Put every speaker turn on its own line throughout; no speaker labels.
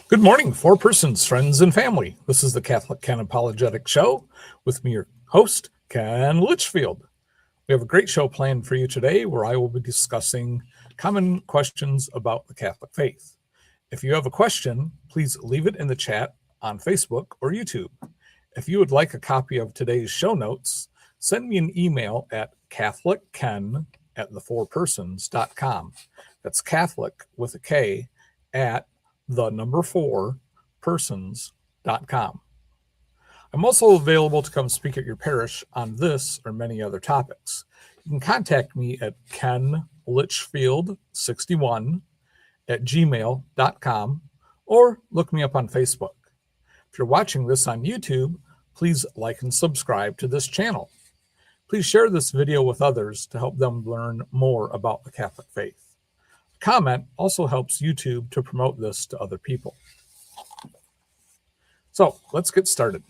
Good morning, four persons, friends, and family. This is the Catholic Ken Apologetics Show with me, your host, Ken Litchfield. We have a great show planned for you today where I will be discussing common questions about the Catholic faith. If you have a question, please leave it in the chat on Facebook or YouTube. If you would like a copy of today's show notes, send me an email at catholicken@the4persons.com. That's Catholic with a K at the4persons.com. I'm also available to come speak at your parish on this or many other topics. You can contact me at kenlitchfield61@gmail.com or look me up on Facebook. If you're watching this on YouTube, please like and subscribe to this channel. Please share this video with others to help them learn more about the Catholic faith. A comment also helps YouTube to promote this to other people. So let's get started.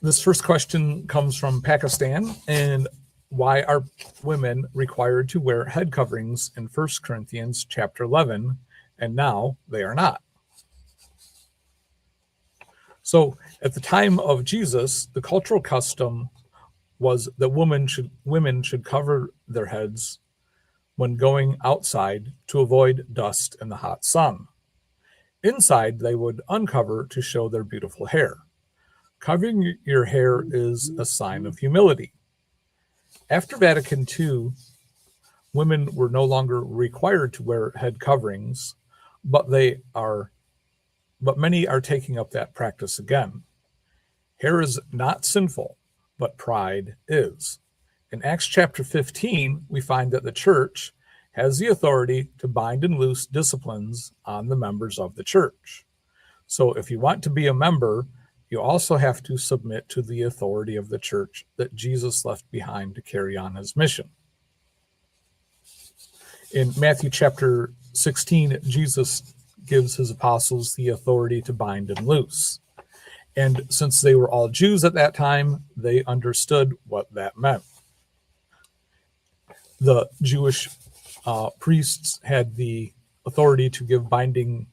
This first question comes from Pakistan, and why are women required to wear head coverings in 1 Corinthians chapter 11, and now they are not? So at the time of Jesus, the cultural custom was that women should cover their heads when going outside to avoid dust and the hot sun. Inside, they would uncover to show their beautiful hair. Covering your hair is a sign of humility. After Vatican II, women were no longer required to wear head coverings, but many are taking up that practice again. Hair is not sinful, but pride is. In Acts chapter 15, we find that the church has the authority to bind and loose disciplines on the members of the church. So if you want to be a member, you also have to submit to the authority of the church that Jesus left behind to carry on his mission. In Matthew chapter 16, Jesus gives his apostles the authority to bind and loose. And since they were all Jews at that time, they understood what that meant. The Jewish priests had the authority to give binding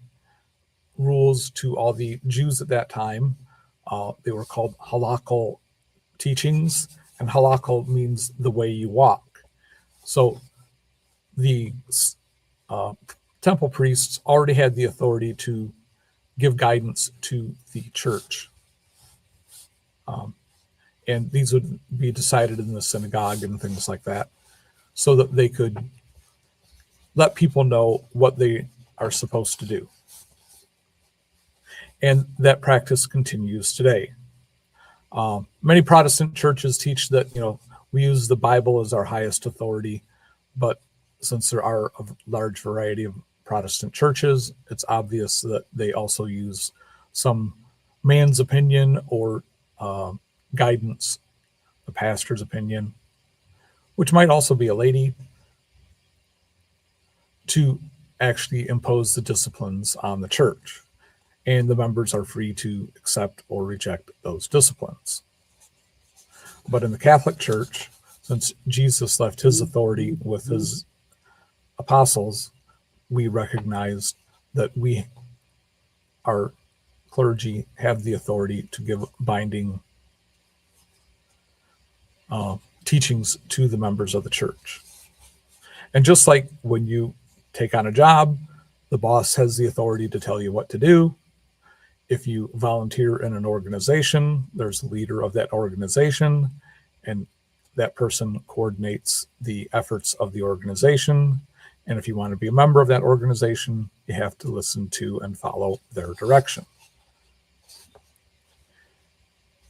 rules to all the Jews at that time. They were called halakhic teachings, and halakha means the way you walk. So the temple priests already had the authority to give guidance to the church. And these would be decided in the synagogue and things like that, so that they could let people know what they are supposed to do. And that practice continues today. Many Protestant churches teach that, we use the Bible as our highest authority, but since there are a large variety of Protestant churches, it's obvious that they also use some man's opinion or guidance, the pastor's opinion, which might also be a lady, to actually impose the disciplines on the church. And the members are free to accept or reject those disciplines. But in the Catholic Church, since Jesus left his authority with his apostles, we recognize that our clergy, have the authority to give binding teachings to the members of the church. And just like when you take on a job, the boss has the authority to tell you what to do. If you volunteer in an organization, there's a leader of that organization, and that person coordinates the efforts of the organization. And if you want to be a member of that organization, you have to listen to and follow their direction.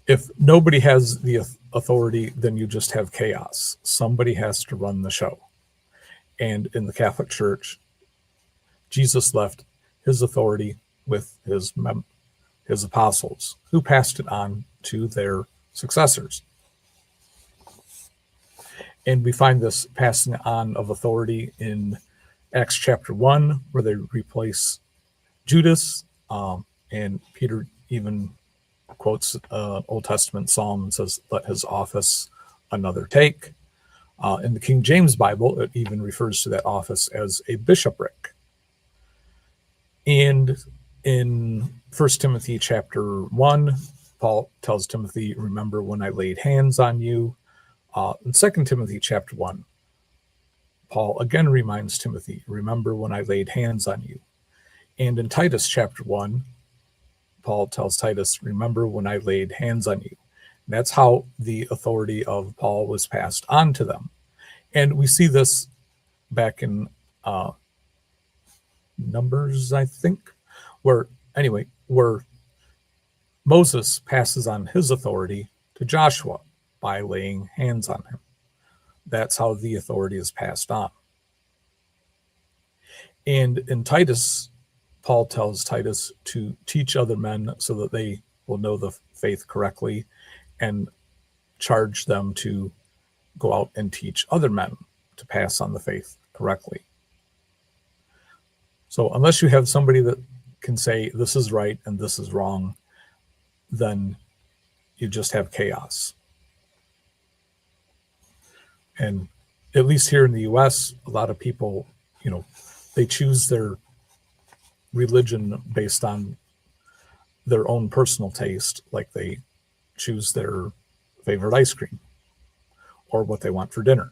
If nobody has the authority, then you just have chaos. Somebody has to run the show. And in the Catholic Church, Jesus left his authority with his apostles, who passed it on to their successors. And we find this passing on of authority in Acts chapter 1, where they replace Judas, and Peter even quotes Old Testament psalm and says, "Let his office another take." In the King James Bible, it even refers to that office as a bishopric. And in 1 Timothy chapter 1, Paul tells Timothy, remember when I laid hands on you. In 2 Timothy chapter 1, Paul again reminds Timothy, remember when I laid hands on you. And in Titus chapter 1, Paul tells Titus, remember when I laid hands on you. And that's how the authority of Paul was passed on to them. And we see this back in Numbers, I think, where Moses passes on his authority to Joshua by laying hands on him. That's how the authority is passed on. And in Titus, Paul tells Titus to teach other men so that they will know the faith correctly, and charge them to go out and teach other men to pass on the faith correctly. So unless you have somebody that can say this is right and this is wrong, then you just have chaos. And at least here in the US, a lot of people, they choose their religion based on their own personal taste, like they choose their favorite ice cream or what they want for dinner.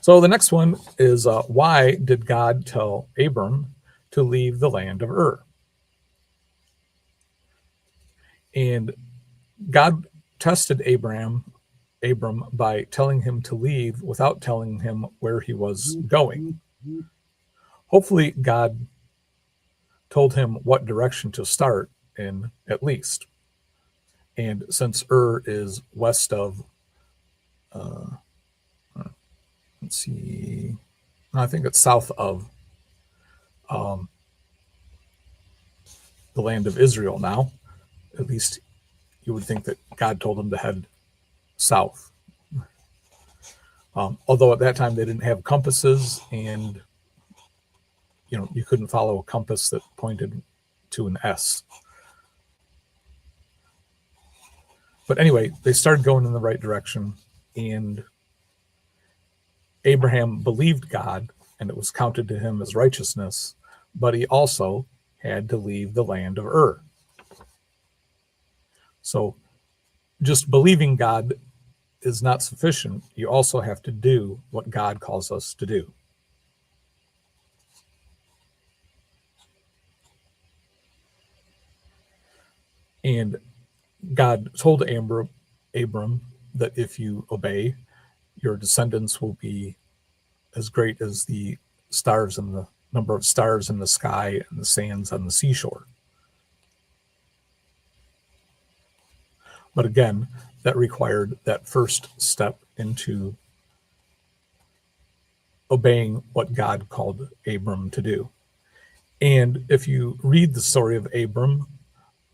So the next one is, why did God tell Abram to leave the land of Ur? And God tested Abram by telling him to leave without telling him where he was going. Hopefully, God told him what direction to start in, at least. And since Ur is west of, let's see, I think it's south of the land of Israel now, at least you would think that God told him to head south. Although at that time they didn't have compasses, and you couldn't follow a compass that pointed to an S. But anyway, they started going in the right direction, and Abraham believed God, and it was counted to him as righteousness, but he also had to leave the land of Ur. So just believing God is not sufficient. You also have to do what God calls us to do. And God told Abram that if you obey, your descendants will be as great as the stars and the number of stars in the sky and the sands on the seashore. But again, that required that first step into obeying what God called Abram to do. And if you read the story of Abram,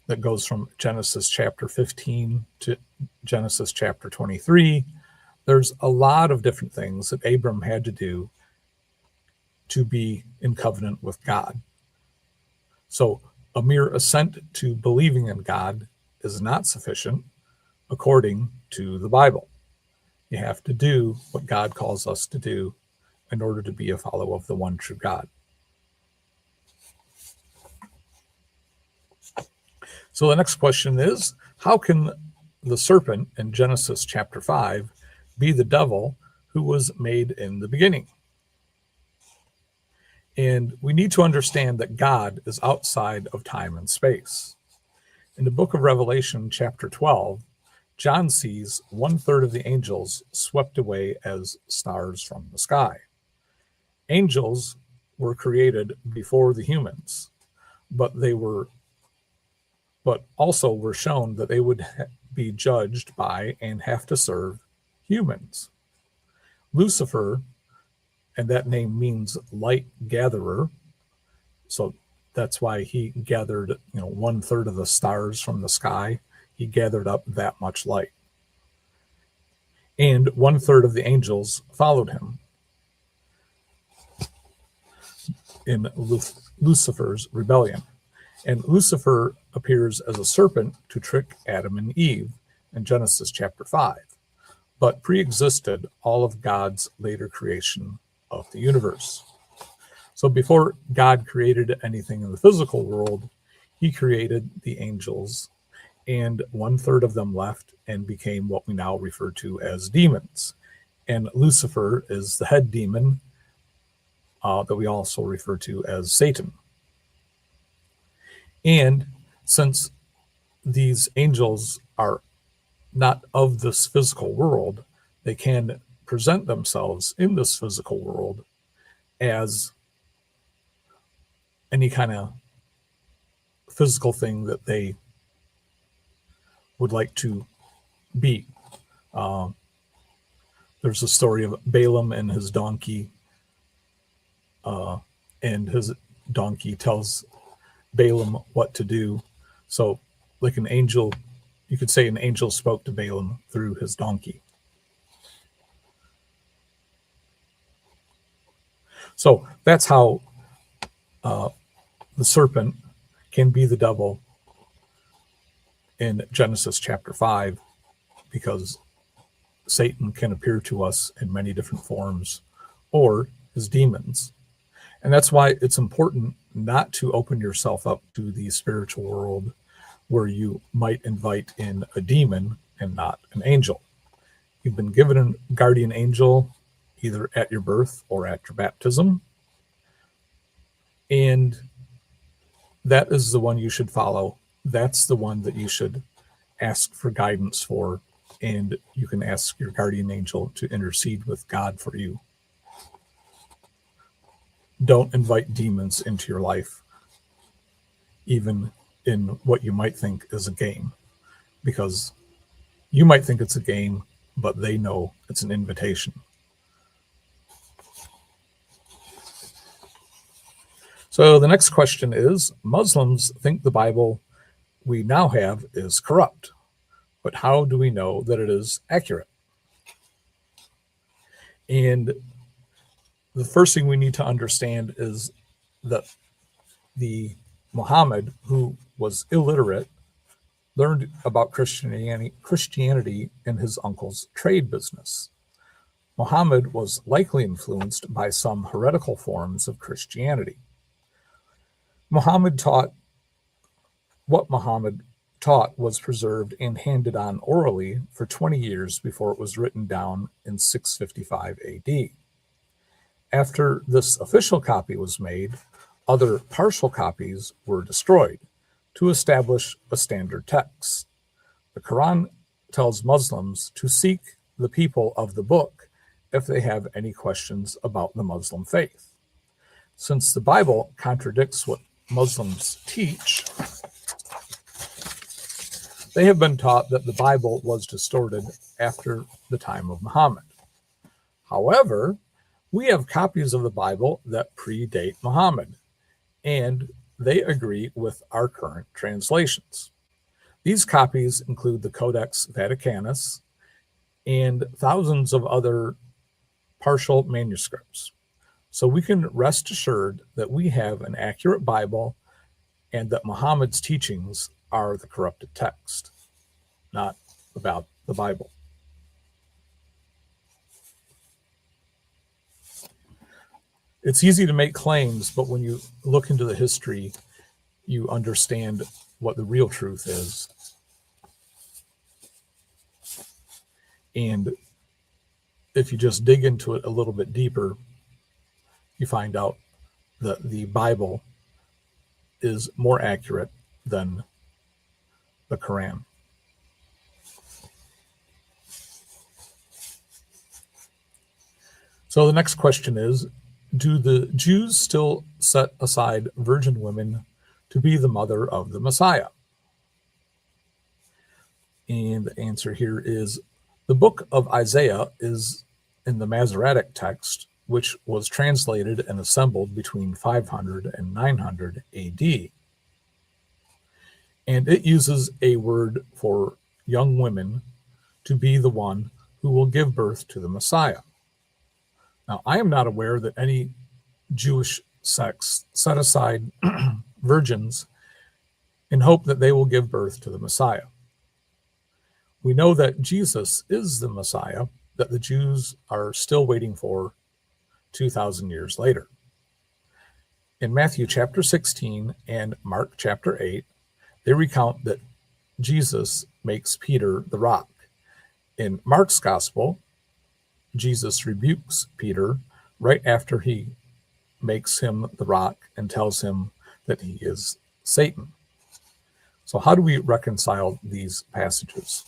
that goes from Genesis chapter 15 to Genesis chapter 23, there's a lot of different things that Abram had to do to be in covenant with God. So a mere assent to believing in God is not sufficient according to the Bible. You have to do what God calls us to do in order to be a follower of the one true God. So the next question is, how can the serpent in Genesis chapter 5 be the devil who was made in the beginning? And we need to understand that God is outside of time and space. In the book of Revelation chapter 12, John sees 1/3 of the angels swept away as stars from the sky. Angels were created before the humans, but also were shown that they would be judged by and have to serve humans. Lucifer, and that name means light gatherer, so that's why he gathered 1/3 of the stars from the sky. He gathered up that much light. And 1/3 of the angels followed him in Lucifer's rebellion. And Lucifer appears as a serpent to trick Adam and Eve in Genesis chapter 5, but pre-existed all of God's later creation of the universe. So before God created anything in the physical world, he created the angels, and 1/3 of them left and became what we now refer to as demons. And Lucifer is the head demon that we also refer to as Satan. And since these angels are not of this physical world, they can present themselves in this physical world as any kind of physical thing that they would like to be. There's a story of Balaam and his donkey, and his donkey tells Balaam what to do. So, like an angel, you could say an angel spoke to Balaam through his donkey. So that's how the serpent can be the devil in Genesis chapter 5, because Satan can appear to us in many different forms, or as demons. And that's why it's important not to open yourself up to the spiritual world where you might invite in a demon and not an angel. You've been given a guardian angel either at your birth or at your baptism, and that is the one you should follow. That's the one that you should ask for guidance for, and you can ask your guardian angel to intercede with God for you. Don't invite demons into your life, even in what you might think is a game, because you might think it's a game, but they know it's an invitation. So the next question is, Muslims think the Bible we now have is corrupt, but how do we know that it is accurate? And the first thing we need to understand is that the Muhammad, who was illiterate, learned about Christianity in his uncle's trade business. Muhammad was likely influenced by some heretical forms of Christianity. What Muhammad taught was preserved and handed on orally for 20 years before it was written down in 655 AD. After this official copy was made, other partial copies were destroyed to establish a standard text. The Quran tells Muslims to seek the people of the book if they have any questions about the Muslim faith. Since the Bible contradicts what Muslims teach, they have been taught that the Bible was distorted after the time of Muhammad. However, we have copies of the Bible that predate Muhammad, and they agree with our current translations. These copies include the Codex Vaticanus and thousands of other partial manuscripts. So we can rest assured that we have an accurate Bible and that Muhammad's teachings are the corrupted text, not about the Bible. It's easy to make claims, but when you look into the history, you understand what the real truth is. And if you just dig into it a little bit deeper, you find out that the Bible is more accurate than the Quran. So the next question is, do the Jews still set aside virgin women to be the mother of the Messiah? And the answer here is the book of Isaiah is in the Masoretic text, which was translated and assembled between 500 and 900 AD. And it uses a word for young women to be the one who will give birth to the Messiah. Now, I am not aware that any Jewish sects set aside virgins in hope that they will give birth to the Messiah. We know that Jesus is the Messiah that the Jews are still waiting for 2,000 years later. In Matthew chapter 16 and Mark chapter 8, they recount that Jesus makes Peter the rock. In Mark's gospel, Jesus rebukes Peter right after he makes him the rock and tells him that he is Satan. So how do we reconcile these passages?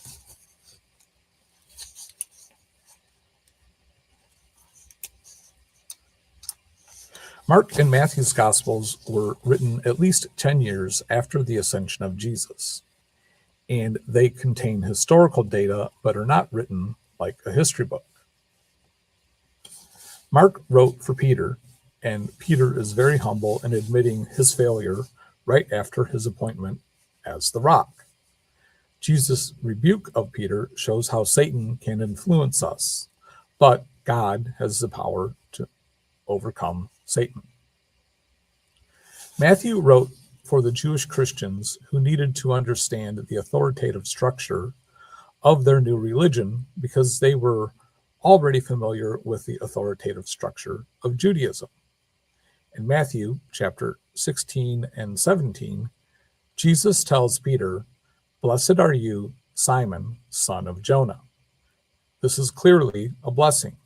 Mark and Matthew's Gospels were written at least 10 years after the ascension of Jesus, and they contain historical data but are not written like a history book. Mark wrote for Peter, and Peter is very humble in admitting his failure right after his appointment as the rock. Jesus' rebuke of Peter shows how Satan can influence us, but God has the power to overcome Satan. Matthew wrote for the Jewish Christians who needed to understand the authoritative structure of their new religion because they were already familiar with the authoritative structure of Judaism. In Matthew chapter 16 and 17, Jesus tells Peter, "Blessed are you, Simon, son of Jonah." This is clearly a blessing.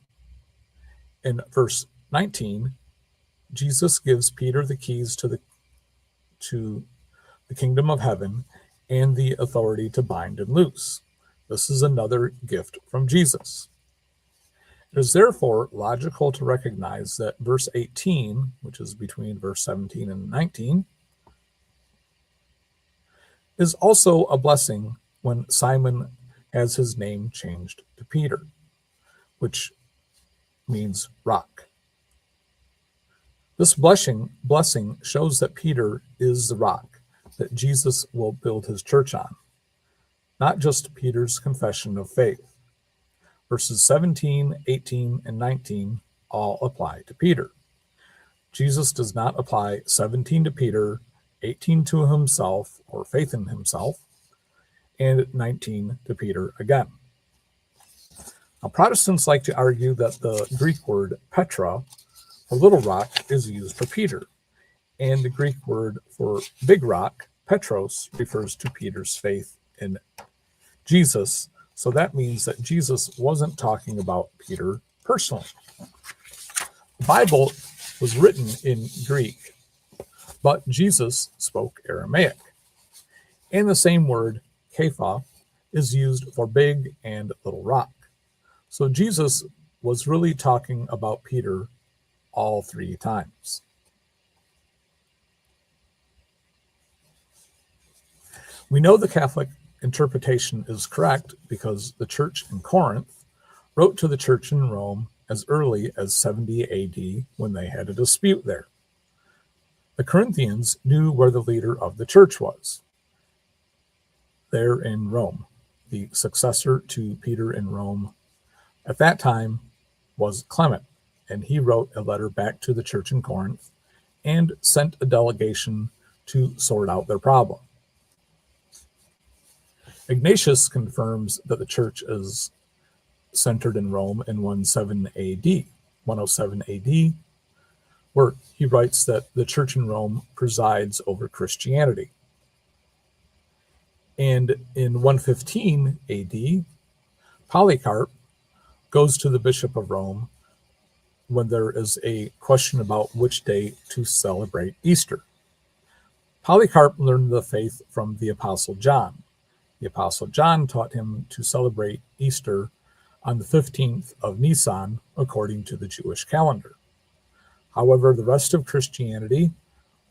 In verse 19, Jesus gives Peter the keys to the kingdom of heaven and the authority to bind and loose. This is another gift from Jesus. It is therefore logical to recognize that verse 18, which is between verse 17 and 19, is also a blessing when Simon has his name changed to Peter, which means rock. This blessing shows that Peter is the rock that Jesus will build his church on, not just Peter's confession of faith. Verses 17, 18, and 19 all apply to Peter. Jesus does not apply 17 to Peter, 18 to himself or faith in himself, and 19 to Peter again. Now, Protestants like to argue that the Greek word Petra, for little rock, is used for Peter, and the Greek word for big rock, Petros, refers to Peter's faith in Jesus. So that means that Jesus wasn't talking about Peter personally. The Bible was written in Greek, but Jesus spoke Aramaic. And the same word, Kepha, is used for big and little rock. So Jesus was really talking about Peter all three times. We know the Catholic interpretation is correct because the church in Corinth wrote to the church in Rome as early as 70 AD when they had a dispute there. The Corinthians knew where the leader of the church was, there in Rome. The successor to Peter in Rome at that time was Clement, and he wrote a letter back to the church in Corinth and sent a delegation to sort out their problem. Ignatius confirms that the church is centered in Rome in 107 AD, where he writes that the church in Rome presides over Christianity. And in 115 AD, Polycarp goes to the Bishop of Rome when there is a question about which day to celebrate Easter. Polycarp learned the faith from the Apostle John. The Apostle John taught him to celebrate Easter on the 15th of Nisan, according to the Jewish calendar. However, the rest of Christianity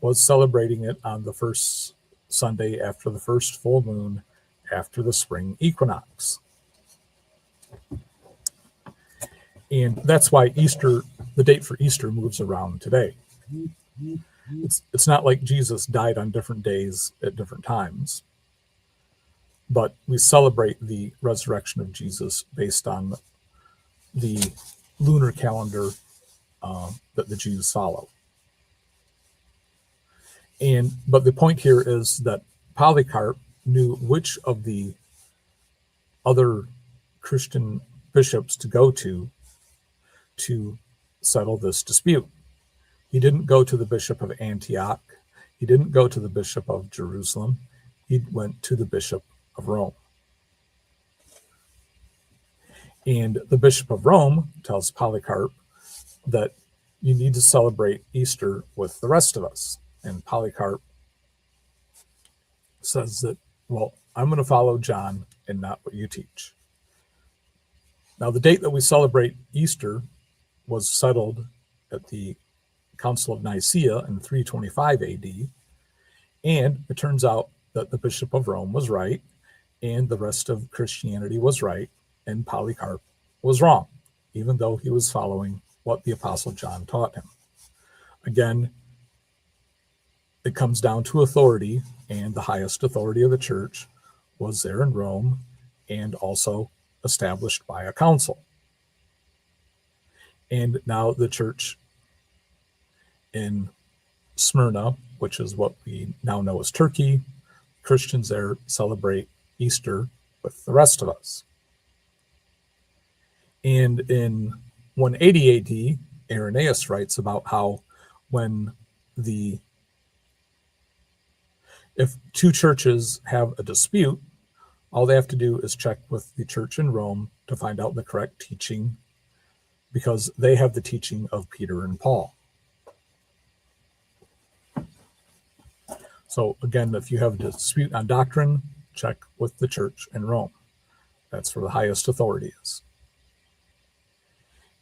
was celebrating it on the first Sunday after the first full moon after the spring equinox. And that's why Easter, the date for Easter, moves around today. It's not like Jesus died on different days at different times, but we celebrate the resurrection of Jesus based on the lunar calendar that the Jews follow. But the point here is that Polycarp knew which of the other Christian bishops to go to settle this dispute. He didn't go to the bishop of Antioch. He didn't go to the bishop of Jerusalem. He went to the bishop of Rome. And the bishop of Rome tells Polycarp that you need to celebrate Easter with the rest of us. And Polycarp says that, well, I'm going to follow John and not what you teach. Now, the date that we celebrate Easter was settled at the Council of Nicaea in 325 AD, and it turns out that the Bishop of Rome was right, and the rest of Christianity was right, and Polycarp was wrong, even though he was following what the Apostle John taught him. Again, it comes down to authority, and the highest authority of the church was there in Rome, and also established by a council. And now the church in Smyrna, which is what we now know as Turkey, Christians there celebrate Easter with the rest of us. And in 180 AD, Irenaeus writes about how if two churches have a dispute, all they have to do is check with the church in Rome to find out the correct teaching, because they have the teaching of Peter and Paul. So again, if you have a dispute on doctrine, check with the church in Rome. That's where the highest authority is.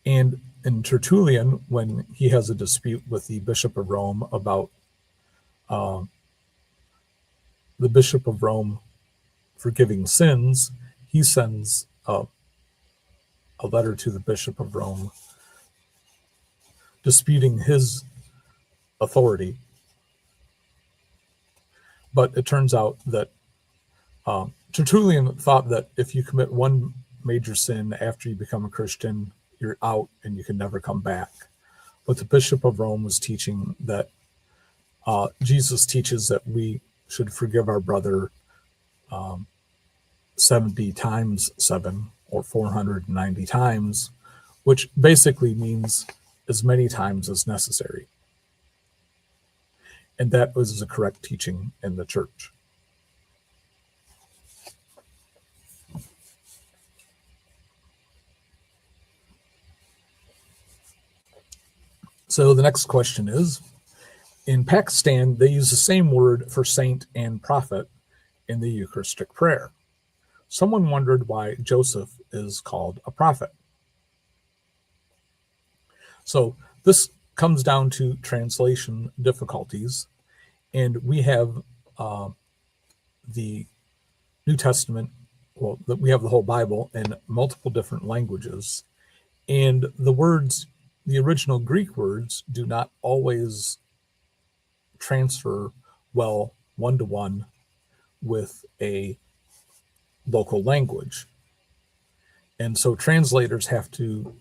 And in Tertullian, when he has a dispute with the Bishop of Rome about the Bishop of Rome forgiving sins, he sends a letter to the Bishop of Rome disputing his authority. But it turns out that Tertullian thought that if you commit one major sin after you become a Christian, you're out and you can never come back. But the Bishop of Rome was teaching that Jesus teaches that we should forgive our brother 70 times 7, or 490 times, which basically means as many times as necessary. And that was the correct teaching in the church. So the next question is, in Pakistan, they use the same word for saint and prophet in the Eucharistic prayer. Someone wondered why Joseph is called a prophet. So this comes down to translation difficulties, and we have the New Testament, we have the whole Bible in multiple different languages, and the original Greek words do not always transfer well one-to-one with a local language. And so translators have to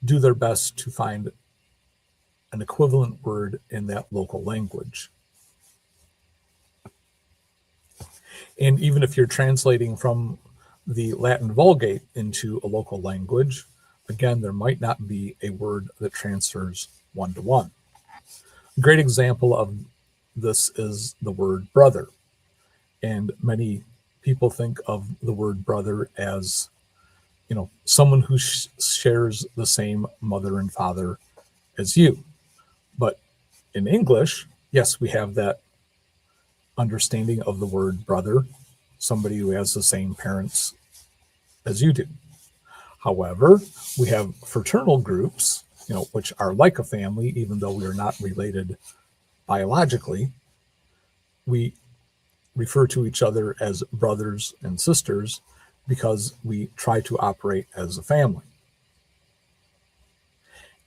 do their best to find an equivalent word in that local language. And even if you're translating from the Latin Vulgate into a local language, again, there might not be a word that transfers one-to-one. A great example of this is the word brother. And many people think of the word brother as, someone who shares the same mother and father as you. But in English, yes, we have that understanding of the word brother, somebody who has the same parents as you do. However, we have fraternal groups, which are like a family, even though we are not related biologically. We refer to each other as brothers and sisters because we try to operate as a family.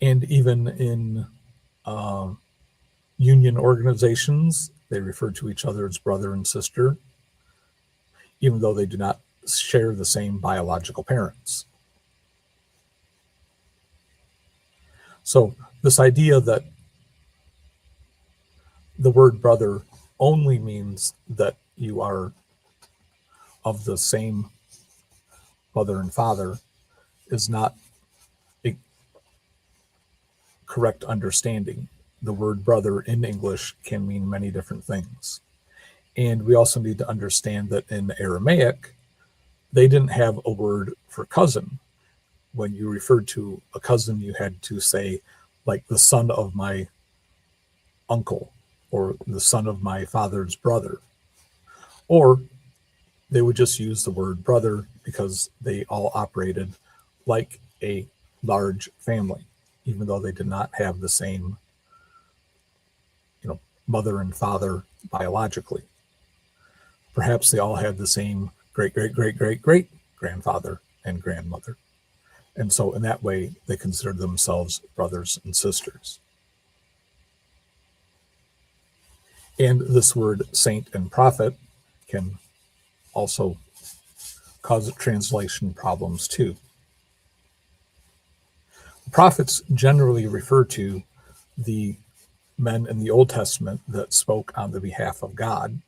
And even in union organizations, they refer to each other as brother and sister, even though they do not share the same biological parents. So this idea that the word brother only means that you are of the same mother and father is not correct understanding. The word brother in English can mean many different things. And we also need to understand that in Aramaic, they didn't have a word for cousin. When you referred to a cousin, you had to say, like, the son of my uncle, or the son of my father's brother. Or they would just use the word brother because they all operated like a large family, even though they did not have the same, mother and father biologically. Perhaps they all had the same great, great, great, great, great grandfather and grandmother. And so in that way, they considered themselves brothers and sisters. And this word saint and prophet can also cause translation problems too. Prophets generally refer to the men in the Old Testament that spoke on the behalf of God.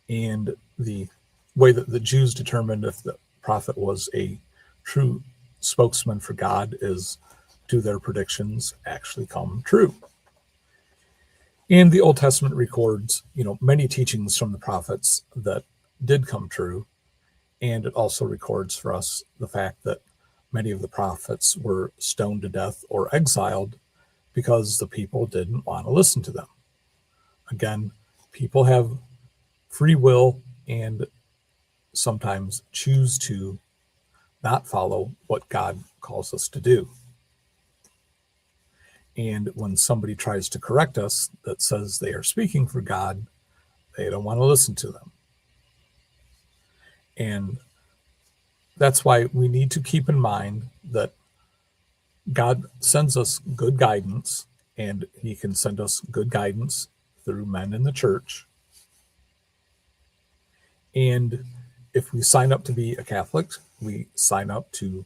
And the way that the Jews determined if the prophet was a true spokesman for God is, do their predictions actually come true? And the Old Testament records, many teachings from the prophets that did come true. And it also records for us the fact that many of the prophets were stoned to death or exiled because the people didn't want to listen to them. Again, people have free will and sometimes choose to not follow what God calls us to do. And when somebody tries to correct us that says they are speaking for God, they don't want to listen to them. And that's why we need to keep in mind that God sends us good guidance, and he can send us good guidance through men in the church. And if we sign up to be a Catholic, we sign up to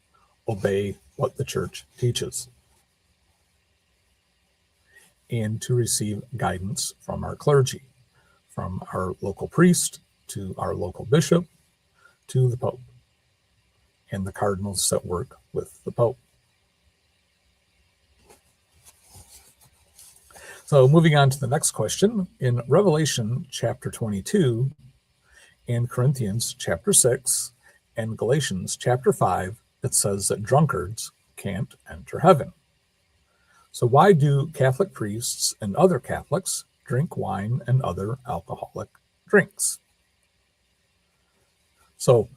obey what the church teaches and to receive guidance from our clergy, from our local priest to our local bishop to the Pope and the cardinals that work with the Pope. So moving on to the next question, in Revelation chapter 22 and Corinthians chapter 6 and Galatians chapter 5, it says that drunkards can't enter heaven. So why do Catholic priests and other Catholics drink wine and other alcoholic drinks? So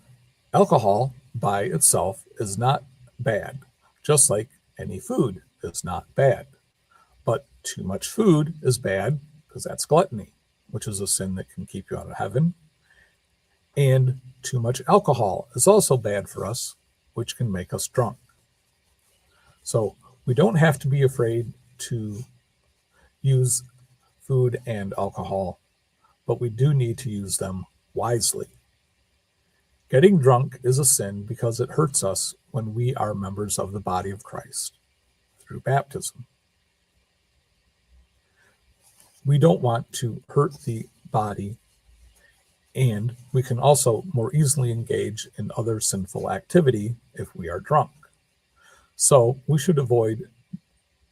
alcohol by itself is not bad, just like any food is not bad. But too much food is bad because that's gluttony, which is a sin that can keep you out of heaven. And too much alcohol is also bad for us, which can make us drunk. So we don't have to be afraid to use food and alcohol, but we do need to use them wisely. Getting drunk is a sin because it hurts us when we are members of the body of Christ through baptism. We don't want to hurt the body, and we can also more easily engage in other sinful activity if we are drunk. So we should avoid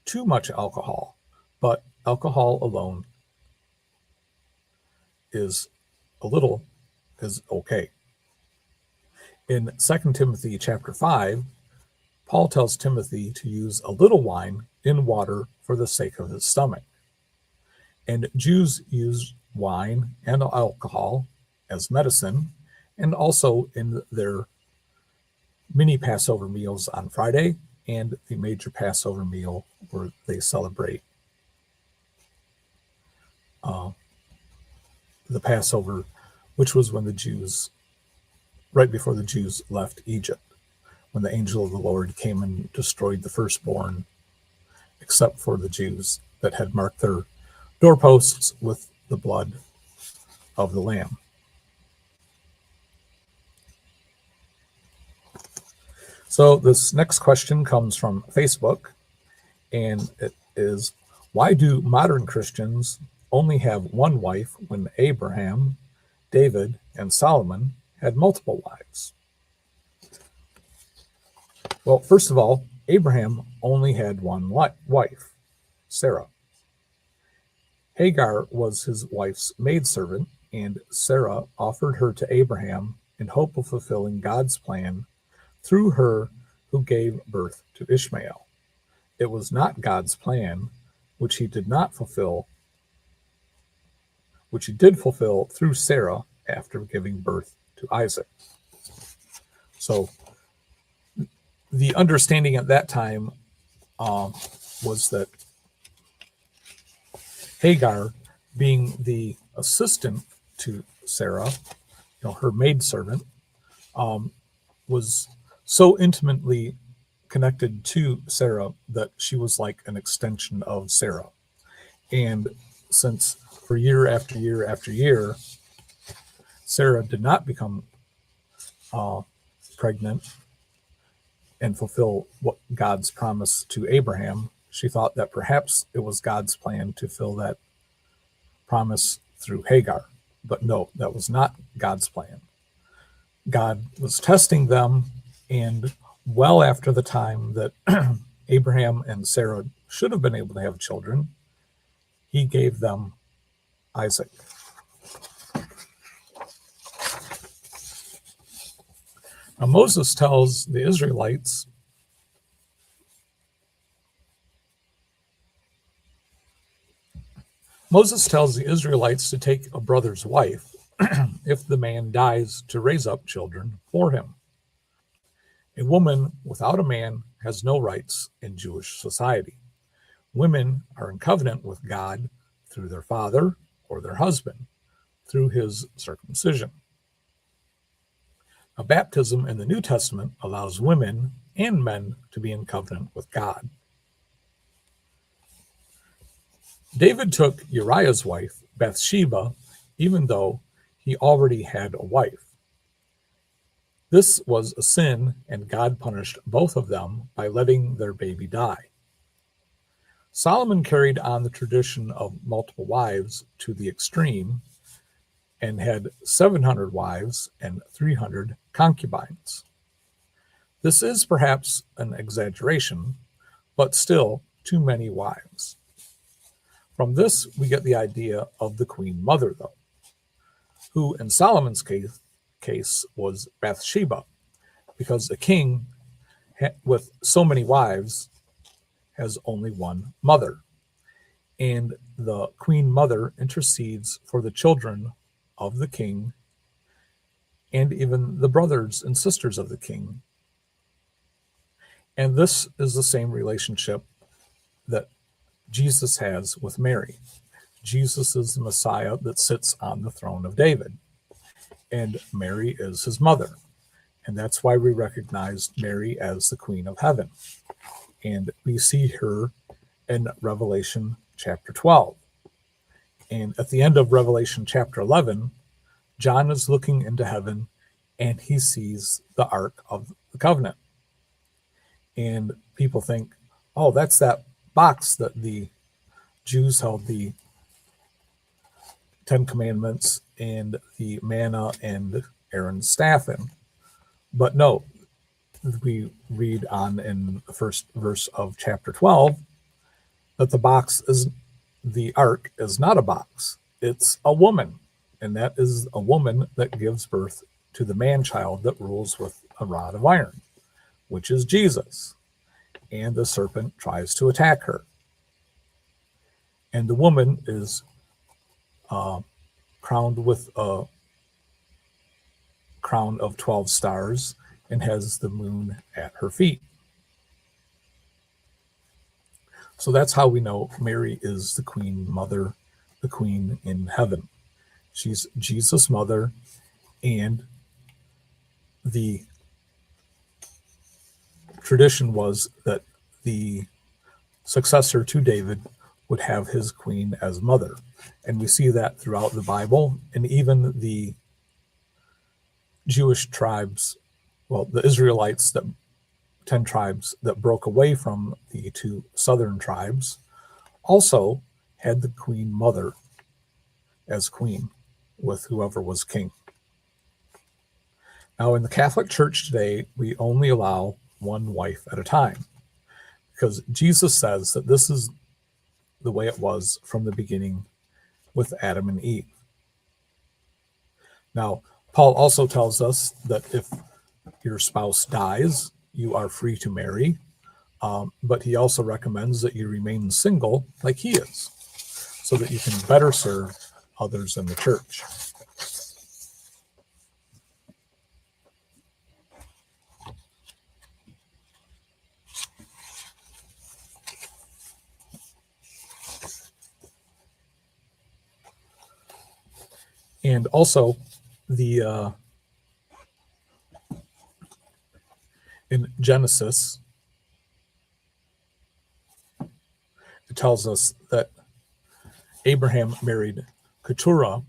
too much alcohol, but alcohol alone is okay. In 2 Timothy chapter 5, Paul tells Timothy to use a little wine in water for the sake of his stomach. And Jews use wine and alcohol as medicine, and also in their mini Passover meals on Friday and the major Passover meal where they celebrate the Passover, which was when the Jews, right before the Jews left Egypt, when the angel of the Lord came and destroyed the firstborn, except for the Jews that had marked their doorposts with the blood of the Lamb. So this next question comes from Facebook, and it is, why do modern Christians only have one wife when Abraham, David, and Solomon had multiple wives? Well, first of all, Abraham only had one wife, Sarah. Hagar was his wife's maidservant, and Sarah offered her to Abraham in hope of fulfilling God's plan through her who gave birth to Ishmael. It was not God's plan, which he did fulfill through Sarah after giving birth to Isaac. So the understanding at that time was that Hagar, being the assistant to Sarah, her maidservant, was so intimately connected to Sarah that she was like an extension of Sarah. And since for year after year after year, Sarah did not become pregnant and fulfill what God's promise to Abraham, she thought that perhaps it was God's plan to fill that promise through Hagar. But no, that was not God's plan. God was testing them, and well after the time that Abraham and Sarah should have been able to have children, he gave them Isaac. Now, Moses tells the Israelites to take a brother's wife if the man dies to raise up children for him. A woman without a man has no rights in Jewish society. Women are in covenant with God through their father or their husband, through his circumcision. Now, baptism in the New Testament allows women and men to be in covenant with God. David took Uriah's wife, Bathsheba, even though he already had a wife. This was a sin, and God punished both of them by letting their baby die. Solomon carried on the tradition of multiple wives to the extreme and had 700 wives and 300 concubines. This is perhaps an exaggeration, but still too many wives. From this, we get the idea of the Queen Mother, though, who in Solomon's case was Bathsheba, because a king with so many wives has only one mother. And the Queen Mother intercedes for the children of the king and even the brothers and sisters of the king. And this is the same relationship that Jesus has with Mary. Jesus is the Messiah that sits on the throne of David, and Mary is his mother. And that's why we recognize Mary as the Queen of Heaven. And we see her in Revelation chapter 12. And at the end of Revelation chapter 11, John is looking into heaven and he sees the Ark of the Covenant. And people think, oh, that's that box that the Jews held the Ten Commandments and the manna and Aaron's staff in. But no, we read on in the first verse of chapter 12 that the ark is not a box, it's a woman. And that is a woman that gives birth to the man-child that rules with a rod of iron, which is Jesus. And the serpent tries to attack her. And the woman is crowned with a crown of 12 stars and has the moon at her feet. So that's how we know Mary is the Queen Mother, the Queen in heaven. She's Jesus' mother, and the tradition was that the successor to David would have his queen as mother. And we see that throughout the Bible, and even the Jewish tribes, the Israelites, 10 tribes that broke away from the two southern tribes, also had the Queen Mother as queen with whoever was king. Now, in the Catholic Church today, we only allow one wife at a time. because Jesus says that this is the way it was from the beginning with Adam and Eve. Now, Paul also tells us that if your spouse dies, you are free to marry, but he also recommends that you remain single like he is, so that you can better serve others in the church. And also, in Genesis, it tells us that Abraham married Keturah,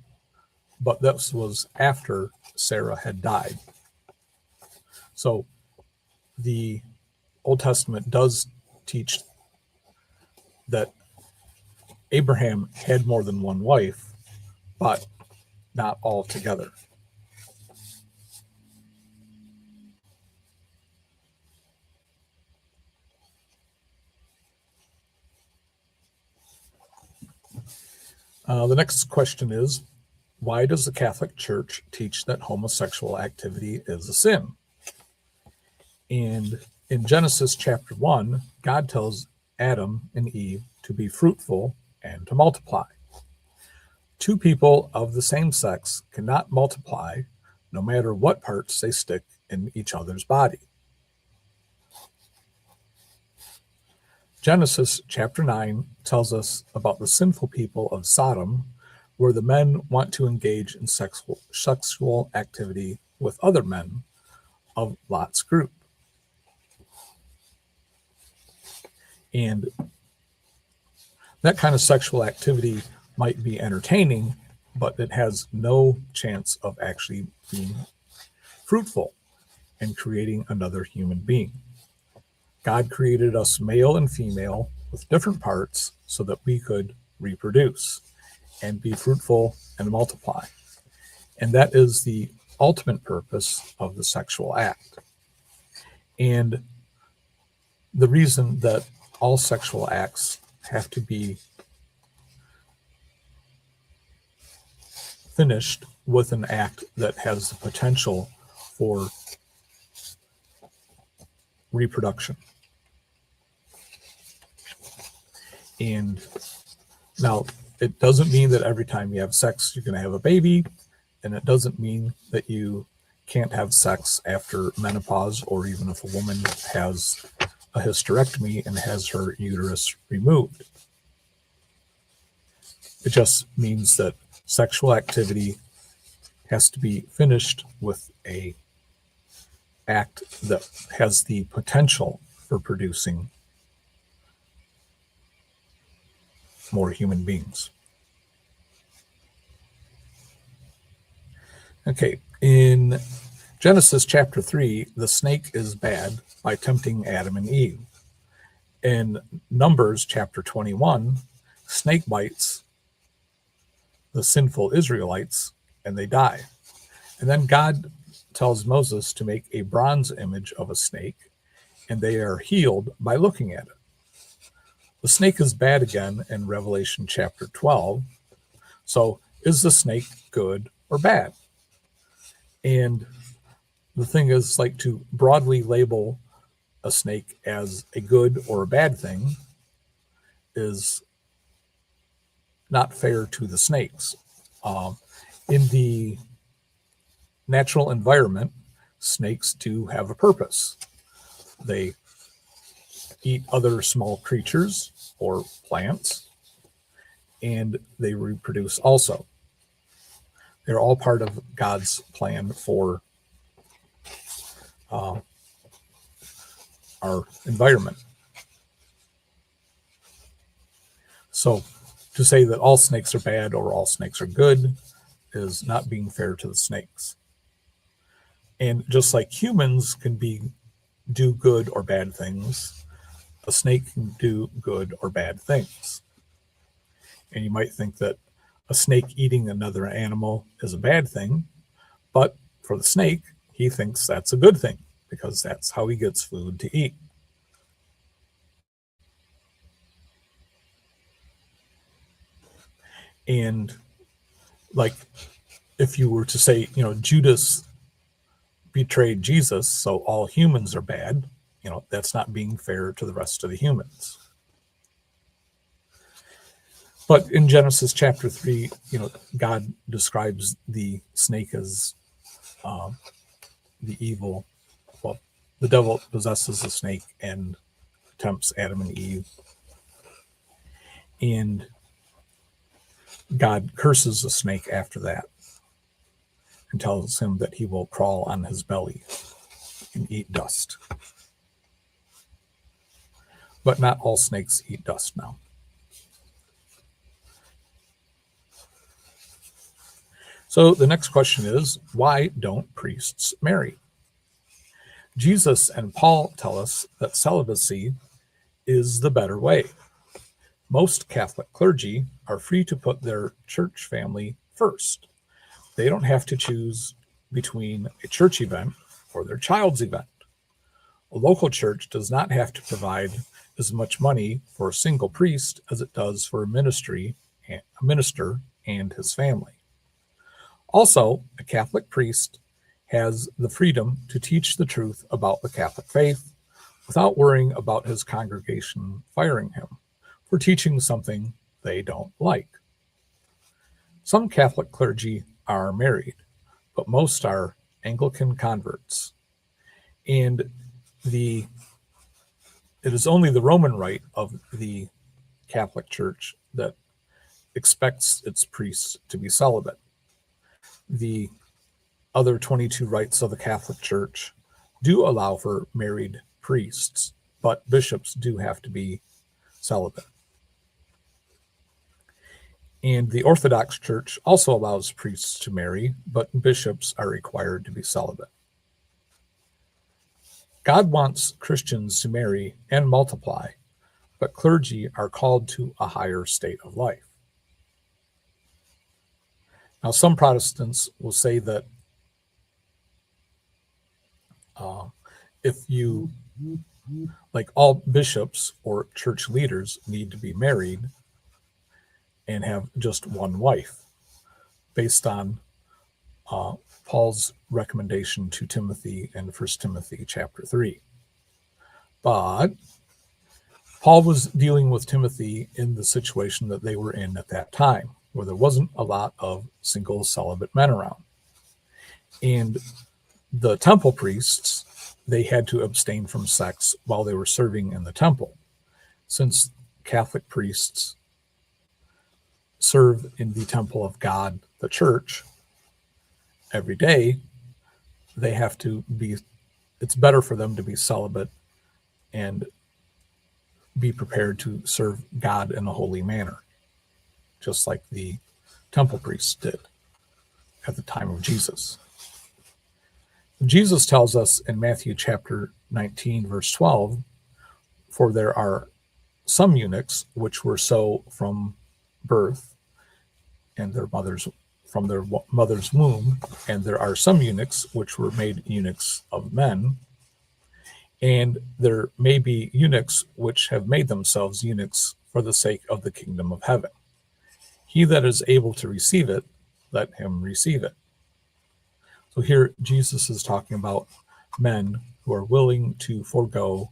but this was after Sarah had died. So the Old Testament does teach that Abraham had more than one wife, but not all together. The next question is, why does the Catholic Church teach that homosexual activity is a sin? And in Genesis chapter 1, God tells Adam and Eve to be fruitful and to multiply. Two people of the same sex cannot multiply no matter what parts they stick in each other's body. Genesis chapter 9 tells us about the sinful people of Sodom, where the men want to engage in sexual activity with other men of Lot's group. And that kind of sexual activity might be entertaining, but it has no chance of actually being fruitful and creating another human being. God created us male and female with different parts so that we could reproduce and be fruitful and multiply. And that is the ultimate purpose of the sexual act. And the reason that all sexual acts have to be finished with an act that has the potential for reproduction. And now, it doesn't mean that every time you have sex, you're going to have a baby, and it doesn't mean that you can't have sex after menopause, or even if a woman has a hysterectomy and has her uterus removed. It just means that sexual activity has to be finished with an act that has the potential for producing more human beings. Okay, in Genesis chapter 3, the snake is bad by tempting Adam and Eve. In Numbers chapter 21, snake bites the sinful Israelites and they die. And then God tells Moses to make a bronze image of a snake, and they are healed by looking at it. The snake is bad again in Revelation chapter 12. So is the snake good or bad? And the thing is, like, to broadly label a snake as a good or a bad thing is not fair to the snakes. In the natural environment, snakes do have a purpose. They eat other small creatures or plants, and they reproduce also. They're all part of God's plan for our environment. So to say that all snakes are bad or all snakes are good is not being fair to the snakes. And just like humans can do good or bad things, a snake can do good or bad things. And you might think that a snake eating another animal is a bad thing, but for the snake, he thinks that's a good thing because that's how he gets food to eat. And like, if you were to say, Judas betrayed Jesus, so all humans are bad, that's not being fair to the rest of the humans. But in Genesis chapter 3, God describes the snake as the evil. Well, the devil possesses the snake and tempts Adam and Eve. And God curses the snake after that and tells him that he will crawl on his belly and eat dust. But not all snakes eat dust now. So the next question is, why don't priests marry? Jesus and Paul tell us that celibacy is the better way. Most Catholic clergy are free to put their church family first. They don't have to choose between a church event or their child's event. A local church does not have to provide as much money for a single priest as it does for a minister and his family. Also, a Catholic priest has the freedom to teach the truth about the Catholic faith without worrying about his congregation firing him for teaching something they don't like. Some Catholic clergy are married, but most are Anglican converts. And it is only the Roman rite of the Catholic Church that expects its priests to be celibate. The other 22 rites of the Catholic Church do allow for married priests, but bishops do have to be celibate. And the Orthodox Church also allows priests to marry, but bishops are required to be celibate. God wants Christians to marry and multiply, but clergy are called to a higher state of life. Now, some Protestants will say that like all bishops or church leaders need to be married and have just one wife, based on Paul's recommendation to Timothy in 1 Timothy chapter 3. But Paul was dealing with Timothy in the situation that they were in at that time, where there wasn't a lot of single celibate men around. And the temple priests, they had to abstain from sex while they were serving in the temple. Since Catholic priests serve in the temple of God, the church, every day, it's better for them to be celibate and be prepared to serve God in a holy manner, just like the temple priests did at the time of Jesus. Jesus tells us in Matthew chapter 19, verse 12, for there are some eunuchs which were so from birth, and from their mother's womb, and there are some eunuchs which were made eunuchs of men, and there may be eunuchs which have made themselves eunuchs for the sake of the kingdom of heaven. He that is able to receive it, let him receive it. So here Jesus is talking about men who are willing to forego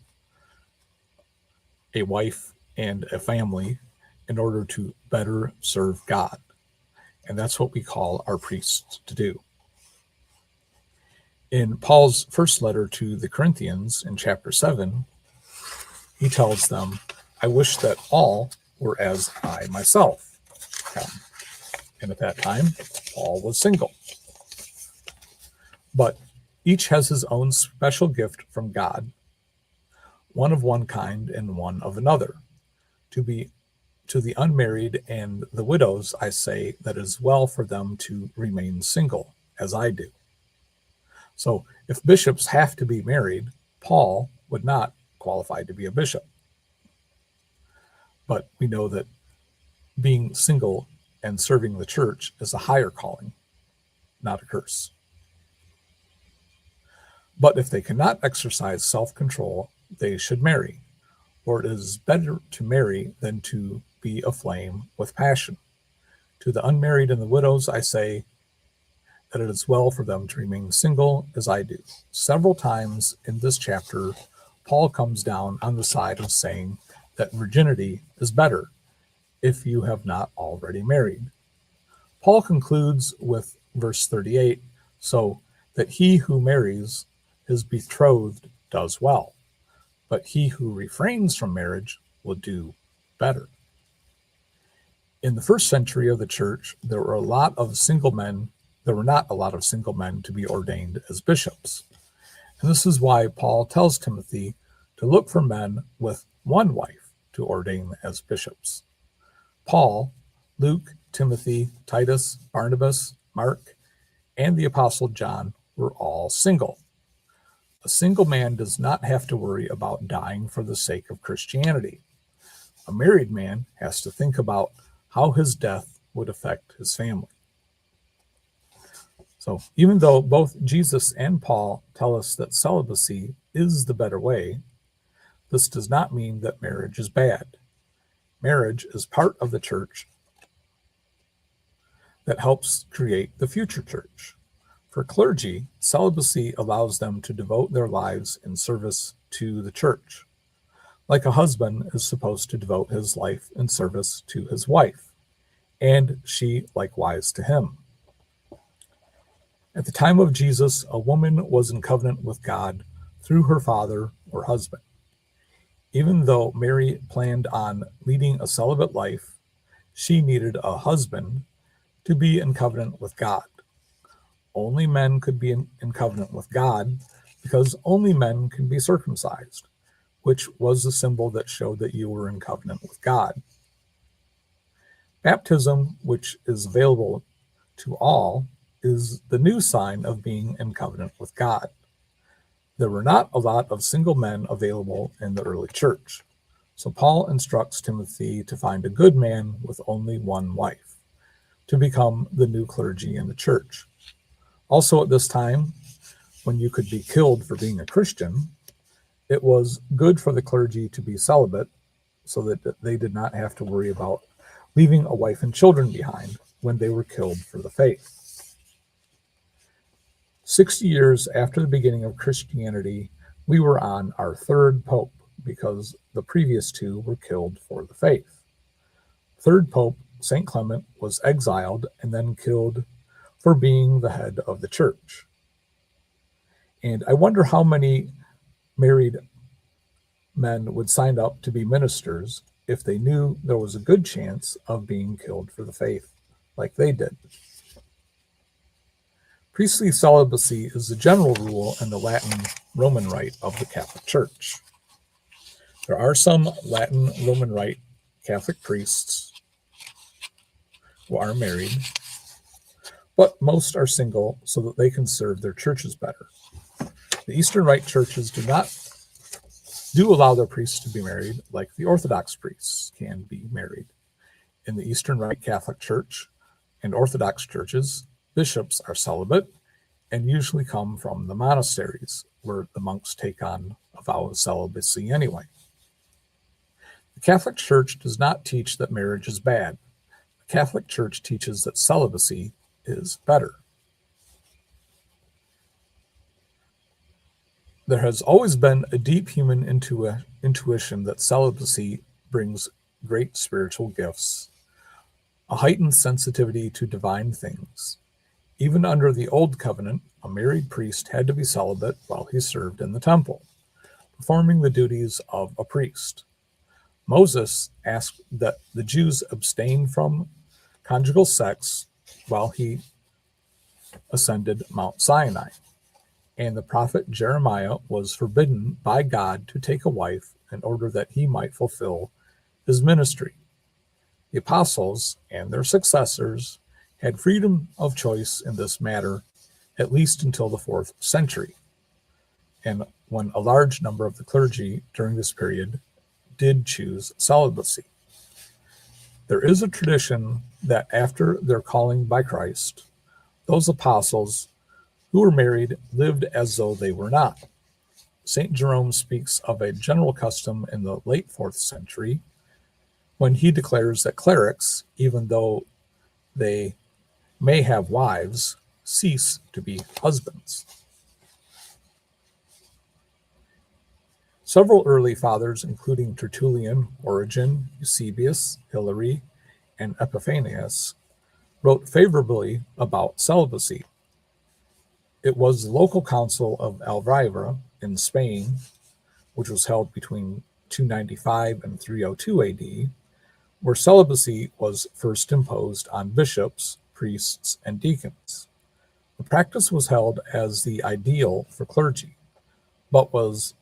a wife and a family in order to better serve God. And that's what we call our priests to do. In Paul's first letter to the Corinthians in chapter 7, he tells them, I wish that all were as I myself am. And at that time, Paul was single. But each has his own special gift from God, one of one kind and one of another. To the unmarried and the widows, I say that it is well for them to remain single, as I do. So if bishops have to be married, Paul would not qualify to be a bishop. But we know that being single and serving the church is a higher calling, not a curse. But if they cannot exercise self-control, they should marry, for it is better to marry than to be aflame with passion, To the unmarried and the widows, I say that it is well for them to remain single as I do. Several times in this chapter, Paul comes down on the side of saying that virginity is better if you have not already married. Paul concludes with verse 38, so that he who marries his betrothed does well, but he who refrains from marriage will do better. In the first century of the church, there were not a lot of single men to be ordained as bishops. And this is why Paul tells Timothy to look for men with one wife to ordain as bishops. Paul, Luke, Timothy, Titus, Barnabas, Mark, and the Apostle John were all single. A single man does not have to worry about dying for the sake of Christianity. A married man has to think about how his death would affect his family. So even though both Jesus and Paul tell us that celibacy is the better way, this does not mean that marriage is bad. Marriage is part of the church that helps create the future church. For clergy, celibacy allows them to devote their lives in service to the church, like a husband is supposed to devote his life in service to his wife, and she likewise to him. At the time of Jesus, a woman was in covenant with God through her father or husband. Even though Mary planned on leading a celibate life, she needed a husband to be in covenant with God. Only men could be in covenant with God because only men can be circumcised, which was the symbol that showed that you were in covenant with God. Baptism, which is available to all, is the new sign of being in covenant with God. There were not a lot of single men available in the early church, so Paul instructs Timothy to find a good man with only one wife, to become the new clergy in the church. Also at this time, when you could be killed for being a Christian, it was good for the clergy to be celibate so that they did not have to worry about leaving a wife and children behind when they were killed for the faith. 60 years after the beginning of Christianity, we were on our third pope because the previous two were killed for the faith. Third pope, St. Clement, was exiled and then killed for being the head of the church. And I wonder how many married men would sign up to be ministers if they knew there was a good chance of being killed for the faith, like they did. Priestly celibacy is the general rule in the Latin Roman Rite of the Catholic Church. There are some Latin Roman Rite Catholic priests who are married, but most are single so that they can serve their churches better. The Eastern Rite churches do allow their priests to be married, like the Orthodox priests can be married. In the Eastern Rite Catholic Church and Orthodox churches, bishops are celibate and usually come from the monasteries, where the monks take on a vow of celibacy anyway. The Catholic Church does not teach that marriage is bad. The Catholic Church teaches that celibacy is better. There has always been a deep human intuition that celibacy brings great spiritual gifts, a heightened sensitivity to divine things. Even under the Old Covenant, a married priest had to be celibate while he served in the temple, performing the duties of a priest. Moses asked that the Jews abstain from conjugal sex while he ascended Mount Sinai, and the prophet Jeremiah was forbidden by God to take a wife in order that he might fulfill his ministry. The apostles and their successors had freedom of choice in this matter, at least until the 4th century, and when a large number of the clergy during this period did choose celibacy. There is a tradition that after their calling by Christ, those apostles who were married lived as though they were not. St. Jerome speaks of a general custom in the late 4th century when he declares that clerics, even though they may have wives cease to be husbands. Several early fathers, including Tertullian, Origen, Eusebius, Hilary, and Epiphanius, wrote favorably about celibacy. It was the local council of Alvira in Spain, which was held between 295 and 302 AD, where celibacy was first imposed on bishops, priests, and deacons. The practice was held as the ideal for clergy, but was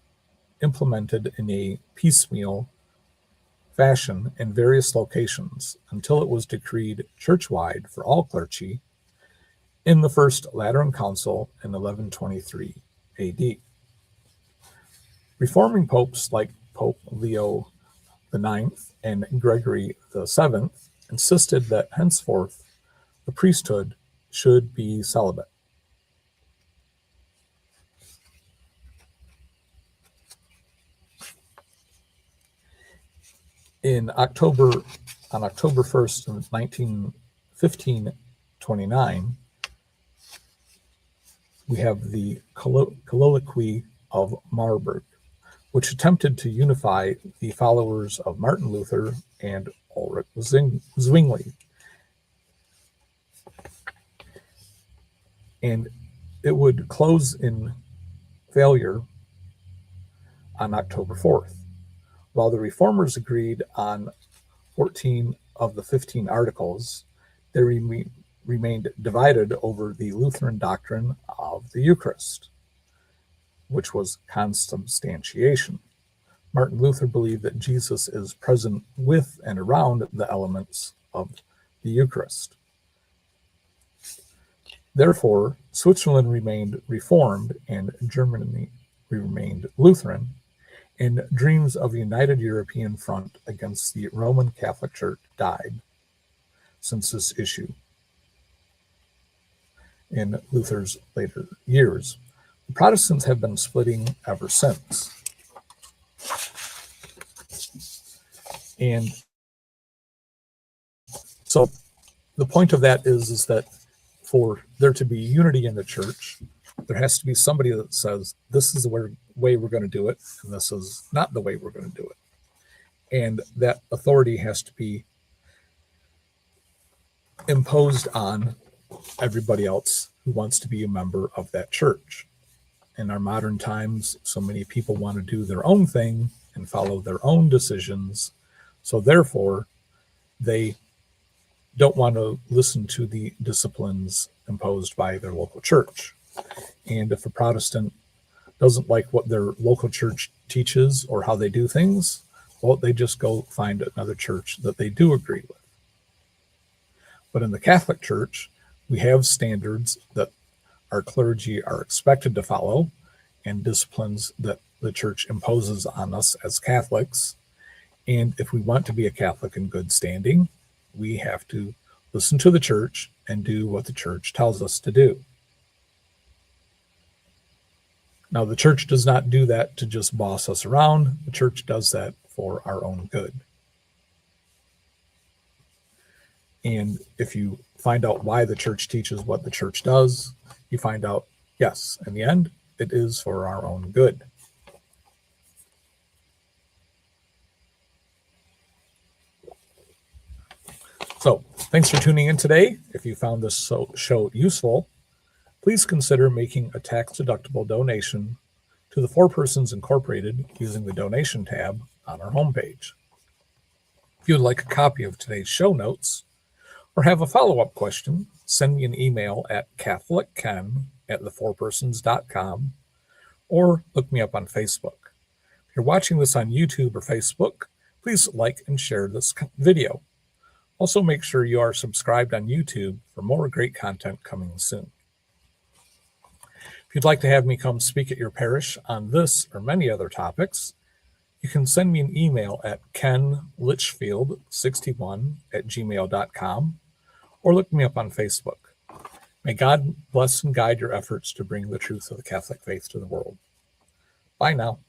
implemented in a piecemeal fashion in various locations until it was decreed church-wide for all clergy in the First Lateran Council in 1123 AD. Reforming popes like Pope Leo IX and Gregory VII insisted that henceforth the priesthood should be celibate. On October 1st, 1529, we have the Colloquy of Marburg, which attempted to unify the followers of Martin Luther and Ulrich Zwingli. And it would close in failure on October 4th. While the reformers agreed on 14 of the 15 articles, they remained divided over the Lutheran doctrine of the Eucharist, which was consubstantiation. Martin Luther believed that Jesus is present with and around the elements of the Eucharist. Therefore, Switzerland remained Reformed and Germany remained Lutheran, and dreams of a united European front against the Roman Catholic Church died since this issue. In Luther's later years, the Protestants have been splitting ever since. And so the point of that is that for there to be unity in the church, there has to be somebody that says, this is the way we're going to do it, and this is not the way we're going to do it. And that authority has to be imposed on everybody else who wants to be a member of that church. In our modern times, so many people want to do their own thing and follow their own decisions. So therefore, they don't want to listen to the disciplines imposed by their local church. And if a Protestant doesn't like what their local church teaches or how they do things, well, they just go find another church that they do agree with. But in the Catholic Church, we have standards that our clergy are expected to follow and disciplines that the church imposes on us as Catholics. And if we want to be a Catholic in good standing, we have to listen to the church and do what the church tells us to do. Now, the church does not do that to just boss us around. The church does that for our own good. And if you find out why the church teaches what the church does, you find out, yes, in the end, it is for our own good. So, thanks for tuning in today. If you found this show useful, please consider making a tax-deductible donation to the Four Persons Incorporated using the donation tab on our homepage. If you would like a copy of today's show notes or have a follow-up question, send me an email at catholicken@thefourpersons.com or look me up on Facebook. If you're watching this on YouTube or Facebook, please like and share this video. Also, make sure you are subscribed on YouTube for more great content coming soon. If you'd like to have me come speak at your parish on this or many other topics, you can send me an email at kenlichfield61@gmail.com or look me up on Facebook. May God bless and guide your efforts to bring the truth of the Catholic faith to the world. Bye now.